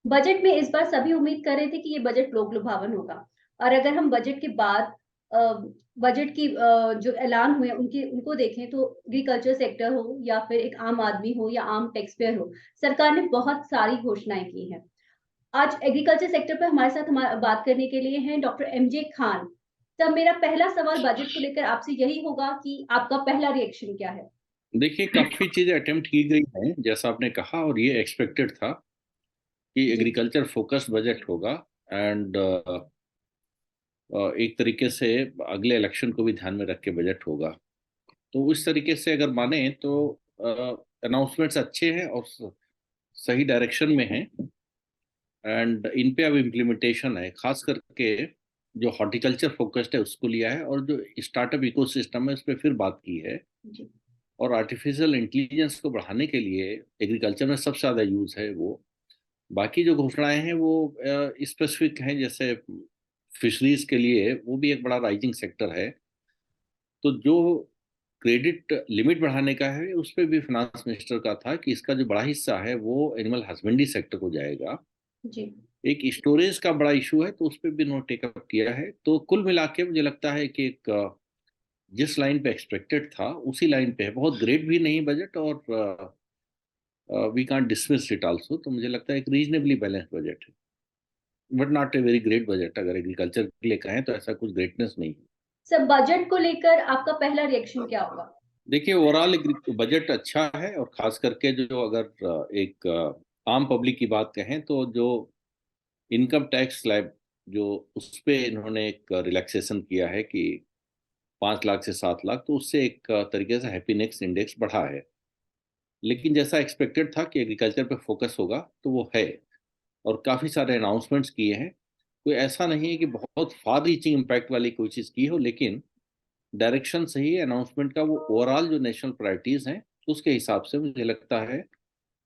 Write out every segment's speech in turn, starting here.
Budget में इस बार सभी उम्मीद कर रहे थे कि ये बजट लोक लुभावन होगा। और अगर हम बजट के बाद अ, बजट की जो ऐलान हुए उनके उनको देखें तो एग्रीकल्चर सेक्टर हो या फिर एक आम आदमी हो या आम टैक्स पेयर हो, सरकार ने बहुत सारी घोषणाएं की हैं। आज एग्रीकल्चर सेक्टर पे हमारे साथ बात करने के लिए हैं डॉक्टर एमजे खान। तब मेरा पहला सवाल बजट को लेकर आपसे यही होगा कि आपका पहला रिएक्शन क्या है? देखिए, काफी चीजें अटेम्प्ट की गई हैं जैसा आपने कहा, और ये एक्सपेक्टेड था कि जी। एग्रीकल्चर फोकस्ड बजट होगा। एंड एक तरीके से अगले इलेक्शन को भी ध्यान में रख के बजट होगा। तो उस तरीके से अगर माने तो अनाउंसमेंट्स अच्छे हैं और सही डायरेक्शन में हैं। एंड इन पे अब इम्प्लीमेंटेशन है, खास करके जो हॉर्टिकल्चर फोकस्ड है उसको लिया है, और जो स्टार्टअप इकोसिस्टम है उस पर फिर बात की है। जी। और आर्टिफिशियल इंटेलिजेंस को बढ़ाने के लिए एग्रीकल्चर में सबसे ज़्यादा यूज है वो। बाकी जो घोषणाएं हैं वो स्पेसिफिक हैं, जैसे फिशरीज के लिए वो भी एक बड़ा राइजिंग सेक्टर है। तो जो क्रेडिट लिमिट बढ़ाने का है उस पर भी फाइनेंस मिनिस्टर का था कि इसका जो बड़ा हिस्सा है वो एनिमल हस्बेंड्री सेक्टर को जाएगा। जी। एक स्टोरेज का बड़ा इशू है तो उस पर भी इन्होंने टेकअप किया है। तो कुल मिला के मुझे लगता है कि एक जिस लाइन पे एक्सपेक्टेड था उसी लाइन पे है। बहुत ग्रेट भी नहीं बजट, और we can't dismiss it also. तो मुझे लगता है एक रीजनेबली बैलेंस्ड बजट है, but not a very great budget. अगर एग्रीकल्चर के लिए कहें तो ऐसा कुछ ग्रेटनेस नहीं है। सर, बजट को लेकर आपका पहला रिएक्शन क्या होगा? देखिए, ओवरऑल बजट अच्छा है, और खास करके जो अगर एक आम पब्लिक की बात कहें तो जो इनकम टैक्स स्लैब जो उस पे इन्होंने एक रिलैक्सेशन किया है कि 5 लाख से 7 लाख, तो उससे एक तरीके से हैप्पीनेस इंडेक्स बढ़ा है। लेकिन जैसा एक्सपेक्टेड था कि एग्रीकल्चर पे फोकस होगा तो वो है, और काफ़ी सारे अनाउंसमेंट्स किए हैं। कोई ऐसा नहीं है कि बहुत फार रीचिंग इम्पैक्ट वाली कोई चीज़ की हो, लेकिन डायरेक्शन सही है अनाउंसमेंट का। वो ओवरऑल जो नेशनल प्रायोरिटीज हैं उसके हिसाब से मुझे लगता है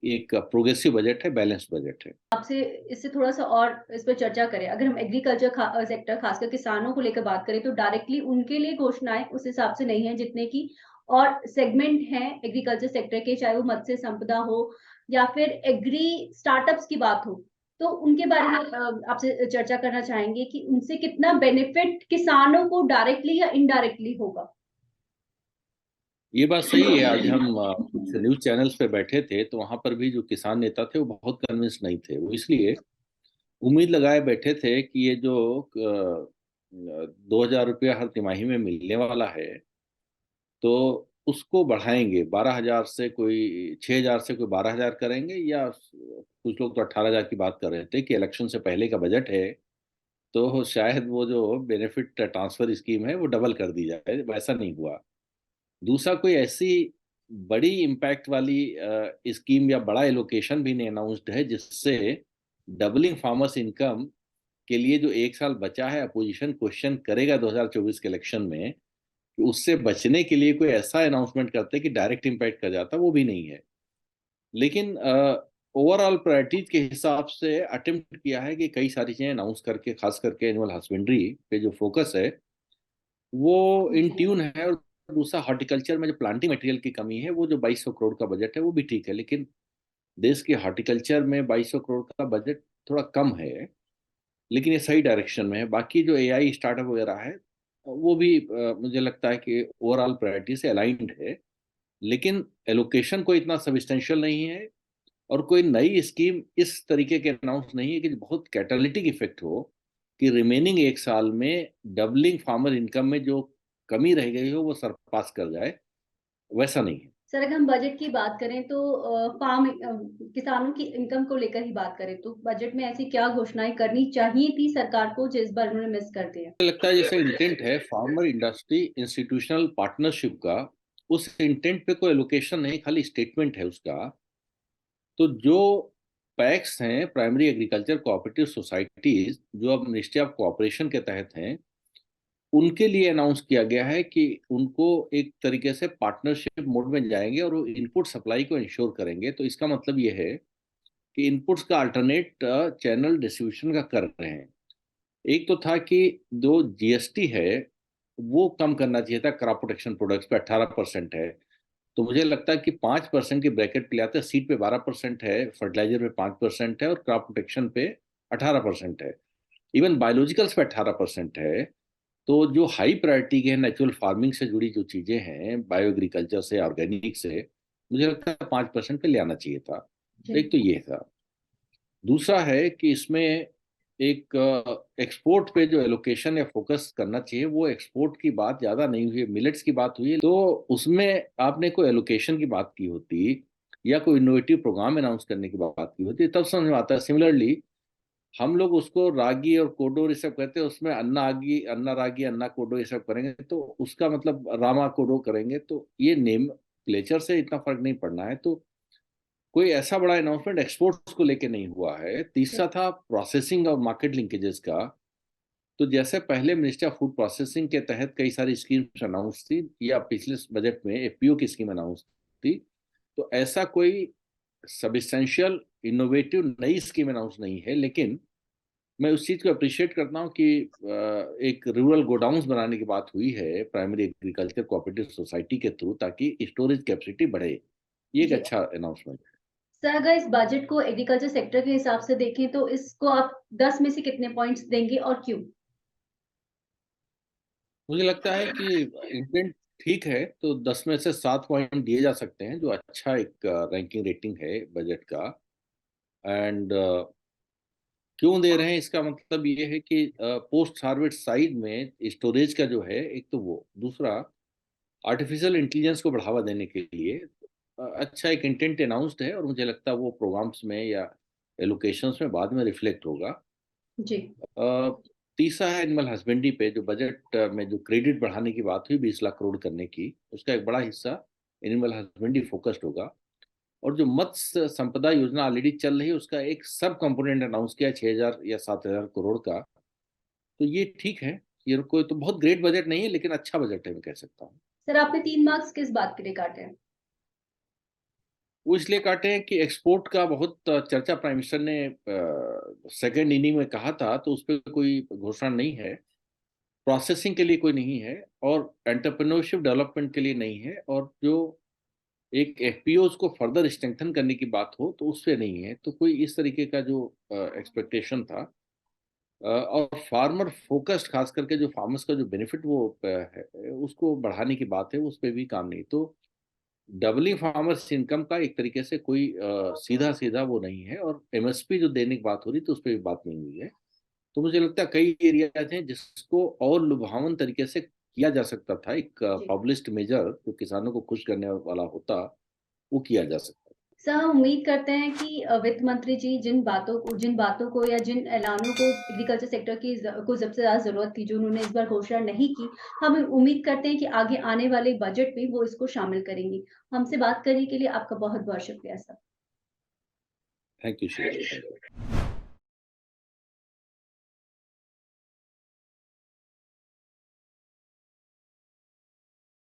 एक प्रोग्रेसिव बजट है, बैलेंस्ड बजट है। आपसे इससे थोड़ा-सा और इस पे चर्चा करें। अगर हम एग्रीकल्चर सेक्टर खासकर किसानों को लेकर बात करें तो डायरेक्टली उनके लिए घोषणाएँ उस हिसाब से नहीं है जितने की और सेगमेंट हैं एग्रीकल्चर सेक्टर के, चाहे वो मत्स्य संपदा हो या फिर एग्री स्टार्टअप्स की बात हो। तो उनके बारे में आपसे चर्चा करना चाहेंगे कि उनसे कितना बेनिफिट किसानों को डायरेक्टली या इनडायरेक्टली होगा? ये बात सही है। आज हम कुछ न्यूज चैनल्स पे बैठे थे तो वहां पर भी जो किसान नेता थे वो बहुत कन्विंस नहीं थे। वो इसलिए उम्मीद लगाए बैठे थे कि ये जो 2,000 रुपया हर तिमाही में मिलने वाला है तो उसको बढ़ाएंगे 12,000 से, कोई 6,000 से कोई 12,000 करेंगे, या कुछ लोग तो 18,000 की बात कर रहे थे कि इलेक्शन से पहले का बजट है तो शायद वो जो बेनिफिट ट्रांसफर स्कीम है वो डबल कर दी जाए। वैसा नहीं हुआ। दूसरा, कोई ऐसी बड़ी इम्पैक्ट वाली स्कीम या बड़ा एलोकेशन भी नहीं अनाउंस्ड है जिससे डबलिंग फार्मर्स इनकम के लिए जो 1 साल बचा है अपोजिशन क्वेश्चन करेगा 2024 के इलेक्शन में, कि उससे बचने के लिए कोई ऐसा अनाउंसमेंट करते कि डायरेक्ट इम्पैक्ट कर जाता, वो भी नहीं है। लेकिन ओवरऑल प्रायोरिटीज के हिसाब से अटेम्प्ट किया है कि कई सारी चीजें अनाउंस करके, खास करके एनिमल हस्बेंड्री पे जो फोकस है वो इन जी। ट्यून है। और दूसरा, हॉर्टिकल्चर में जो प्लांटिंग मटेरियल की कमी है, वो जो 2,200 करोड़ का बजट है वो भी ठीक है, लेकिन देश के हॉर्टिकल्चर में 2,200 करोड़ का बजट थोड़ा कम है। लेकिन ये सही डायरेक्शन में है। बाकी जो एआई स्टार्टअप वगैरह है वो भी मुझे लगता है कि ओवरऑल प्रायोरिटी से अलाइंड है। लेकिन एलोकेशन कोई इतना सब्सटेंशियल नहीं है, और कोई नई स्कीम इस तरीके के अनाउंस नहीं है कि जो बहुत कैटालिटिक इफेक्ट हो, कि रिमेनिंग 1 साल में डबलिंग फार्मर इनकम में जो कमी रह गई हो वो सरपास कर जाए, वैसा नहीं है। सर, अगर हम बजट की बात करें तो किसानों की इनकम को लेकर ही बात करें तो बजट में ऐसी क्या घोषणाएँ करनी चाहिए थी सरकार को जो इस बार उन्होंने मिस कर दिया? मुझे लगता है जैसे इंटेंट है फार्मर इंडस्ट्री इंस्टीट्यूशनल पार्टनरशिप का, उस इंटेंट पे कोई एलोकेशन नहीं, खाली स्टेटमेंट है उसका। तो जो पैक्स हैं, प्राइमरी एग्रीकल्चर कोऑपरेटिव सोसाइटीज, जो अब मिनिस्ट्री ऑफ कोऑपरेशन के तहत हैं, उनके लिए अनाउंस किया गया है कि उनको एक तरीके से पार्टनरशिप मोड में जाएंगे और वो इनपुट सप्लाई को इंश्योर करेंगे। तो इसका मतलब ये है कि इनपुट्स का अल्टरनेट चैनल डिस्ट्रीब्यूशन का कर रहे हैं। एक तो था कि जो जीएसटी है वो कम करना चाहिए था, क्रॉप प्रोटेक्शन प्रोडक्ट्स पे 18% है। तो मुझे लगता है कि 5% के ब्रैकेट पे ले आते हैं। सीड पे 12% है, फर्टिलाइजर पे 5% है और क्रॉप प्रोटेक्शन पे 18% है। इवन बायोलॉजिकल्स पे 18% है। तो जो हाई प्रायोरिटी के हैं, नेचुरल फार्मिंग से जुड़ी जो चीजें हैं, बायो एग्रीकल्चर से, ऑर्गेनिक से, मुझे लगता है 5% पे ले आना चाहिए था। जी एक तो ये था। दूसरा है कि इसमें एक एक्सपोर्ट पे जो एलोकेशन या फोकस करना चाहिए, वो एक्सपोर्ट की बात ज्यादा नहीं हुई, मिलेट्स की बात हुई है। तो उसमें आपने कोई एलोकेशन की बात की होती या कोई इनोवेटिव प्रोग्राम अनाउंस करने की बात की होती, तब समझ में आता है। सिमिलरली हम लोग उसको रागी और कोडो ये सब कहते हैं, उसमें अन्ना आगी, अन्ना रागी, अन्ना कोडो ये सब करेंगे तो उसका मतलब रामा कोडो करेंगे, तो ये नेम क्लेचर से इतना फर्क नहीं पड़ना है। तो कोई ऐसा बड़ा अनाउंसमेंट एक्सपोर्ट्स को लेके नहीं हुआ है। तीसरा था प्रोसेसिंग और मार्केट लिंकेजेस का। तो जैसे पहले मिनिस्ट्री ऑफ फूड प्रोसेसिंग के तहत कई सारी स्कीम्स अनाउंस थी, या पिछले बजट में एफपीओ की स्कीम अनाउंस थी, तो ऐसा कोई सबिस्टेंशियल इनोवेटिव नई स्कीम अनाउंस नहीं है। लेकिन मैं उस चीज को अप्रिशिएट करता हूँ कि एक रूरल गोडाउन्स बनाने की बात हुई है प्राइमरी एग्रीकल्चर कोऑपरेटिव सोसाइटी के थ्रू, ताकि स्टोरेज कैपेसिटी बढ़े। ये एक जी अच्छा अनाउंसमेंट है। सर, अगर इस बजट को एग्रीकल्चर सेक्टर के हिसाब से देखें तो इसको आप 10 में से कितने पॉइंट्स देंगे और क्यों? मुझे लगता है कि इंटेंट ठीक है, तो 10 में से 7 पॉइंट दिए जा सकते हैं, जो अच्छा एक रैंकिंग रेटिंग है बजट का। एंड क्यों दे रहे हैं, इसका मतलब ये है कि पोस्ट हार्वेस्ट साइड में स्टोरेज का जो है, एक तो वो, दूसरा आर्टिफिशियल इंटेलिजेंस को बढ़ावा देने के लिए अच्छा एक इंटेंट अनाउंस्ड है, और मुझे लगता है वो प्रोग्राम्स में या एलोकेशंस में बाद में रिफ्लेक्ट होगा। जी अ, तीसरा है एनिमल हस्बेंड्री पे, जो बजट में जो क्रेडिट बढ़ाने की बात हुई 20 लाख करोड़ करने की, उसका एक बड़ा हिस्सा एनिमल हस्बेंड्री फोकस्ड होगा। और जो मत्स्य संपदा योजना ऑलरेडी चल रही है, उसका एक सब कंपोनेंट अनाउंस किया 6,000 या 7,000 करोड़ का। तो ये ठीक है। ये कोई तो बहुत ग्रेट बजट नहीं है, लेकिन अच्छा बजट है, मैं कह सकता हूँ। सर, आपने 3 मार्क्स किस बात के लिए काटे हैं? वो इसलिए काटे हैं कि एक्सपोर्ट का बहुत चर्चा प्राइम मिनिस्टर ने सेकेंड इनिंग में कहा था, तो उस पर कोई घोषणा नहीं है। प्रोसेसिंग के लिए कोई नहीं है, और एंटरप्रेन्योरशिप डेवलपमेंट के लिए नहीं है, और जो एक एफपीओ को फर्दर स्ट्रेंथन करने की बात हो तो उससे नहीं है। तो कोई इस तरीके का जो एक्सपेक्टेशन था, और फार्मर फोकस्ड, खास करके जो फार्मर्स का जो बेनिफिट वो है, उसको बढ़ाने की बात है, उस पर भी काम नहीं। तो डबलिंग फार्मर्स इनकम का एक तरीके से कोई सीधा सीधा वो नहीं है, और एमएसपी जो देने की बात हो रही तो उस पर भी बात नहीं हुई है। तो मुझे लगता है कई एरियाज हैं जिसको और लुभावन तरीके से किया जा सकता था। एक जी पब्लिश्ड मेजर जो किसानों को खुश करने वाला होता, वो किया जा सकता। सर, हम उम्मीद करते हैं कि वित्त मंत्री जी जिन बातों को या जिन ऐलानों को एग्रीकल्चर सेक्टर की को सबसे ज़्यादा ज़रूरत थी, जो उन्होंने इस बार घोषणा नहीं की, हम उम्मीद करते हैं कि आगे आने वाले बजट में वो इसको शामिल करेंगी। हमसे बात करने के लिए आपका बहुत-बहुत शुक्रिया sir. Thank you Sheela, thank you.